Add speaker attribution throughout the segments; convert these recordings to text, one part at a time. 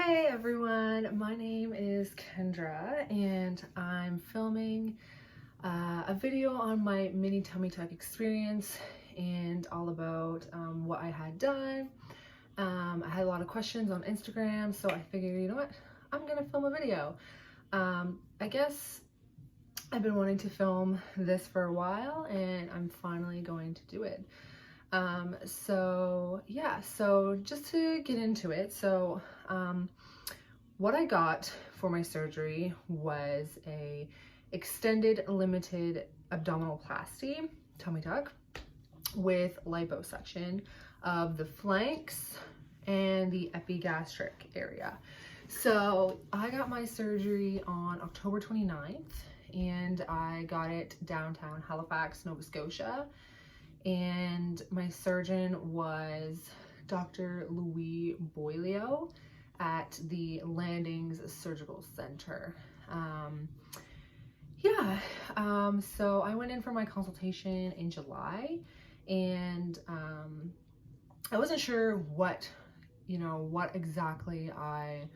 Speaker 1: Hey everyone, my name is Kendra and I'm filming a video on my mini tummy tuck experience and all about what I had done. I had a lot of questions on Instagram, so I figured, you know what, I'm gonna film a video. I guess I've been wanting to film this for a while and I'm finally going to do it. So just to get into it, what I got for my surgery was a extended limited abdominoplasty, tummy tuck, with liposuction of the flanks and the epigastric area. So I got my surgery on October 29th and I got it downtown Halifax, Nova Scotia. And my surgeon was Dr. Louis Boilio at the Landings Surgical Center. So I went in for my consultation in July, and I wasn't sure what exactly I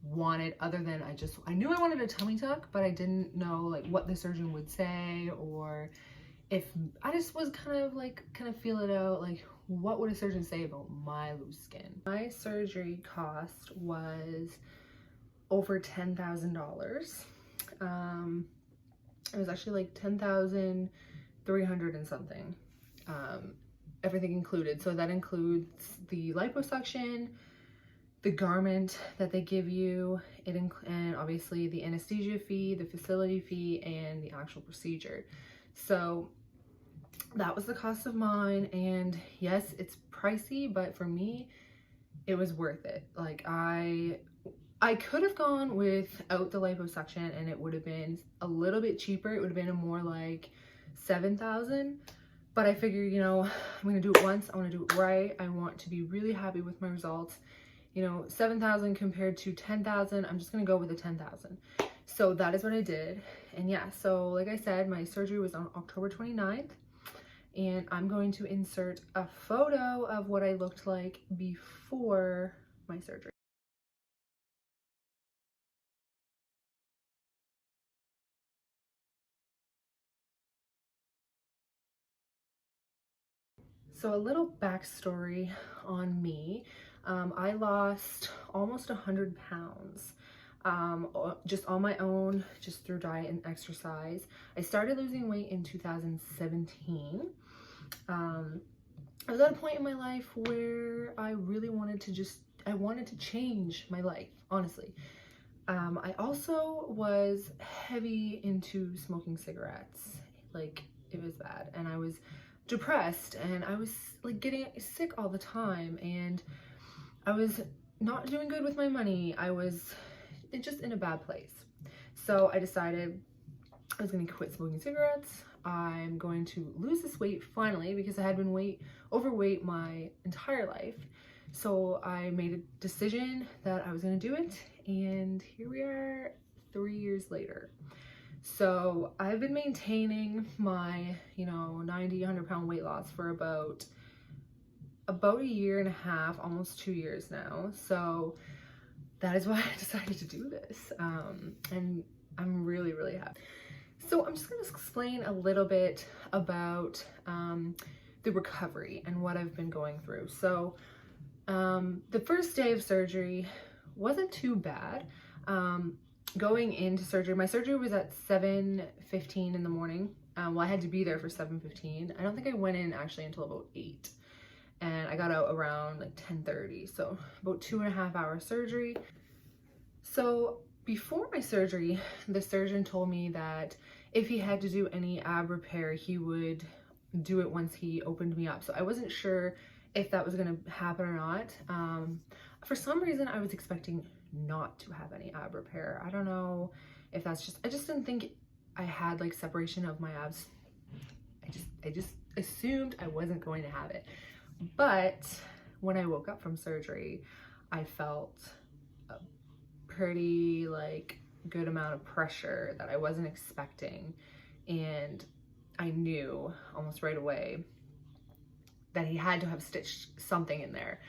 Speaker 1: wanted, other than I knew I wanted a tummy tuck, but I didn't know like what the surgeon would say, or if I just was kind of feel it out, like what would a surgeon say about my loose skin. My surgery cost was over $10,000. It was actually like 10,300 and something, everything included. So that includes the liposuction, the garment that they give you, and obviously the anesthesia fee, the facility fee, and the actual procedure. So that was the cost of mine, and yes, it's pricey, but for me, it was worth it. Like I could have gone without the liposuction and it would have been a little bit cheaper. It would have been more like 7,000, but I figured, I'm gonna do it once. I want to do it right. I want to be really happy with my results. 7,000 compared to 10,000, I'm just gonna go with the 10,000. So that is what I did. And yeah, so like I said, my surgery was on October 29th, and I'm going to insert a photo of what I looked like before my surgery. So a little backstory on me. I lost almost 100 pounds. Just on my own, just through diet and exercise. I started losing weight in 2017. I was at a point in my life where I really wanted to change my life, honestly. I also was heavy into smoking cigarettes. Like, it was bad, and I was depressed, and I was like getting sick all the time, and I was not doing good with my money. I was just in a bad place. So I decided I was going to quit smoking cigarettes. I'm going to lose this weight finally, because I had been overweight my entire life. So I made a decision that I was going to do it, and here we are 3 years later. So I've been maintaining my 90, 100 pound weight loss for about a year and a half, almost 2 years now. So that is why I decided to do this, and I'm really, really happy. So I'm just going to explain a little bit about the recovery and what I've been going through. So the first day of surgery wasn't too bad. Going into surgery, my surgery was at 7:15 in the morning. Well, I had to be there for 7:15. I don't think I went in actually until about 8. And I got out around like 10:30. So about 2.5 hour surgery. So before my surgery, the surgeon told me that if he had to do any ab repair, he would do it once he opened me up. So I wasn't sure if that was going to happen or not. For some reason, I was expecting not to have any ab repair. I don't know if that's I just didn't think I had like separation of my abs. I just assumed I wasn't going to have it. But when I woke up from surgery, I felt a pretty good amount of pressure that I wasn't expecting, and I knew almost right away that he had to have stitched something in there.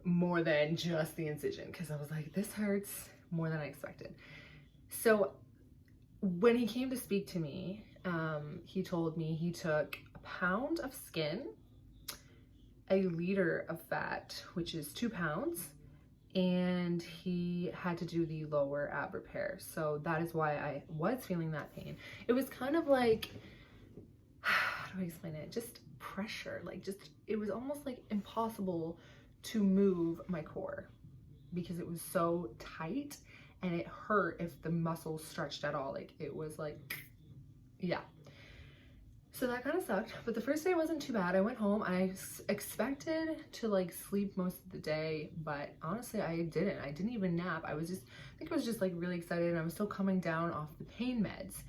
Speaker 1: more than just the incision, because I was like, this hurts more than I expected. So when he came to speak to me, he told me he took a pound of skin, a liter of fat, which is 2 pounds, and he had to do the lower ab repair. So that is why I was feeling that pain. It was kind of like, how do I explain it? Just pressure, like just, it was almost like impossible to move my core because it was so tight, and it hurt if the muscles stretched at all. Like it was like, yeah. So that kind of sucked, but the first day wasn't too bad. I went home. I expected to like sleep most of the day, but honestly I didn't. I didn't even nap. I think I was just like really excited, and I was still coming down off the pain meds.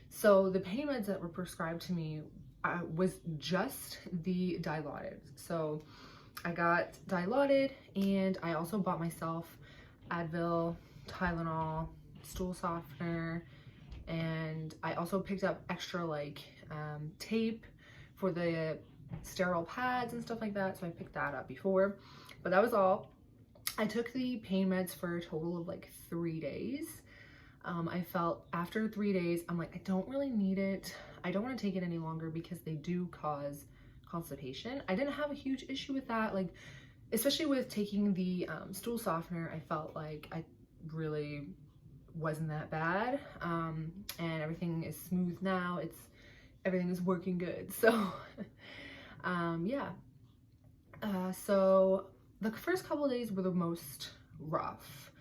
Speaker 1: So the pain meds that were prescribed to me was just the Dilaudid. So I got Dilaudid, and I also bought myself Advil, Tylenol, stool softener, and I also picked up extra like tape for the sterile pads and stuff like that. So I picked that up before, but that was all. I took the pain meds for a total of like 3 days. I felt after 3 days, I'm like, I don't really need it. I don't want to take it any longer because they do cause constipation. I didn't have a huge issue with that. Like, especially with taking the stool softener, I felt like I really wasn't that bad. And everything is smooth now. Everything is working good. So, yeah. So the first couple of days were the most rough.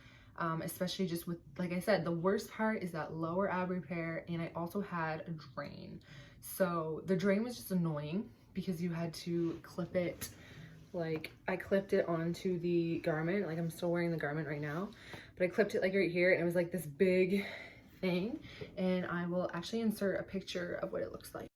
Speaker 1: Especially just with, like I said, the worst part is that lower ab repair, and I also had a drain. So the drain was just annoying because you had to clip it, like I clipped it onto the garment, like I'm still wearing the garment right now, but I clipped it like right here, and it was like this big thing, and I will actually insert a picture of what it looks like.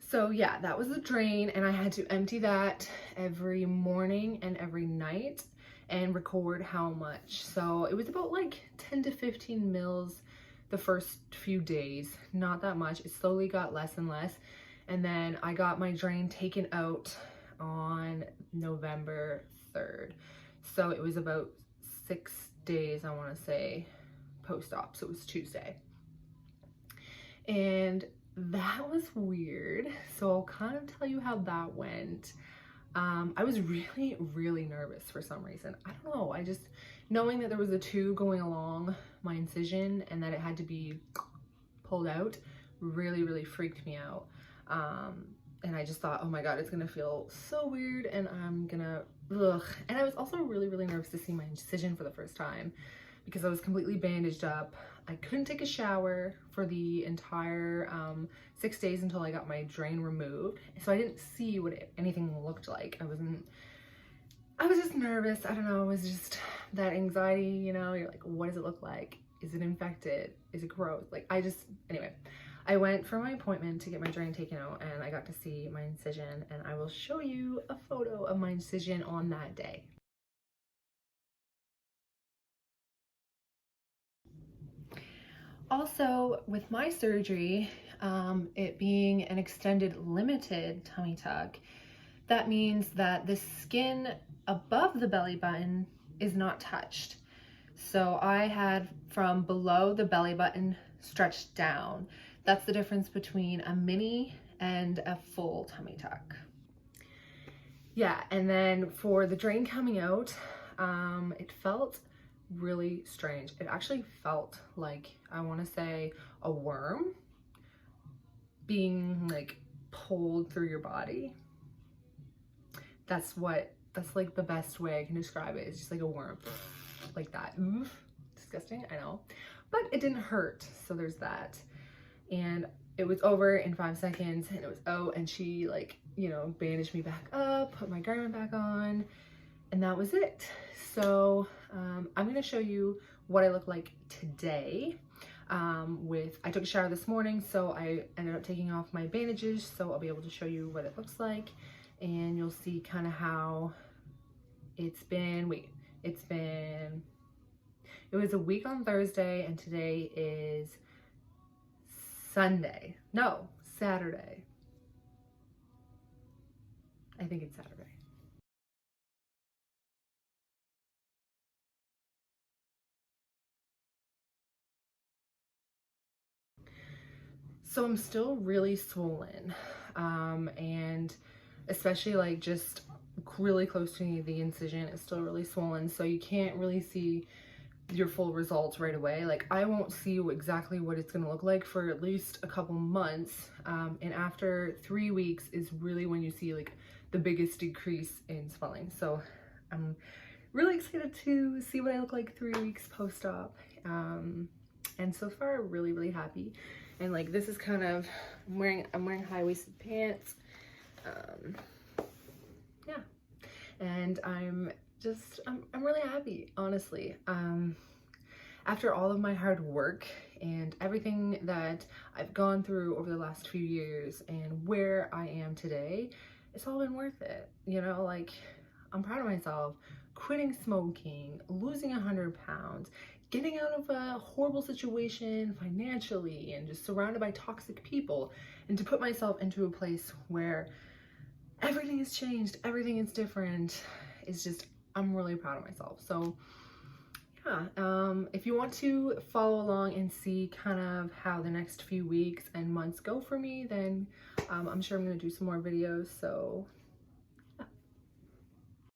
Speaker 1: So yeah, that was the drain, and I had to empty that every morning and every night and record how much. So it was about like 10 to 15 mils the first few days, not that much. It slowly got less and less. And then I got my drain taken out on November 3rd. So it was about 6 days, I want to say, post-op. So it was Tuesday. And that was weird. So I'll kind of tell you how that went. I was really, really nervous for some reason. I don't know. I just, knowing that there was a tube going along my incision and that it had to be pulled out really, really freaked me out. And I just thought, oh my God, it's gonna feel so weird, and I'm gonna, ugh. And I was also really, really nervous to see my incision for the first time because I was completely bandaged up. I couldn't take a shower for the entire 6 days until I got my drain removed. So I didn't see what anything looked like. I was just nervous. I don't know, it was just that anxiety, you know, you're like, what does it look like? Is it infected? Is it gross? Like, anyway, I went for my appointment to get my drain taken out, and I got to see my incision, and I will show you a photo of my incision on that day. Also, with my surgery, it being an extended limited tummy tuck, that means that the skin above the belly button is not touched. So I had from below the belly button stretched down. That's the difference between a mini and a full tummy tuck. Yeah, and then for the drain coming out, it felt really strange. It actually felt like, I want to say, a worm being like pulled through your body. That's like the best way I can describe it. It's just like a worm, like that. Oof, disgusting, I know, but it didn't hurt, so there's that. And it was over in 5 seconds, and it was out, and she, like, you know, bandaged me back up, put my garment back on, and that was it. So I'm gonna show you what I look like today. I took a shower this morning, so I ended up taking off my bandages, so I'll be able to show you what it looks like, and you'll see kind of how it It was a week on Thursday, and today is Sunday. No, Saturday. I think it's Saturday. So I'm still really swollen, and especially like just really close to me, the incision is still really swollen, so you can't really see your full results right away. Like I won't see exactly what it's gonna look like for at least a couple months, and after 3 weeks is really when you see like the biggest decrease in swelling. So I'm really excited to see what I look like 3 weeks post-op, and so far really happy. And like this is kind of, I'm wearing high-waisted pants, yeah, and I'm really happy, honestly. After all of my hard work and everything that I've gone through over the last few years and where I am today, it's all been worth it. You know, like I'm proud of myself, quitting smoking, losing 100 pounds, getting out of a horrible situation financially and just surrounded by toxic people, and to put myself into a place where everything has changed, everything is different. It's just, I'm really proud of myself. So yeah, if you want to follow along and see kind of how the next few weeks and months go for me, then I'm sure I'm going to do some more videos. So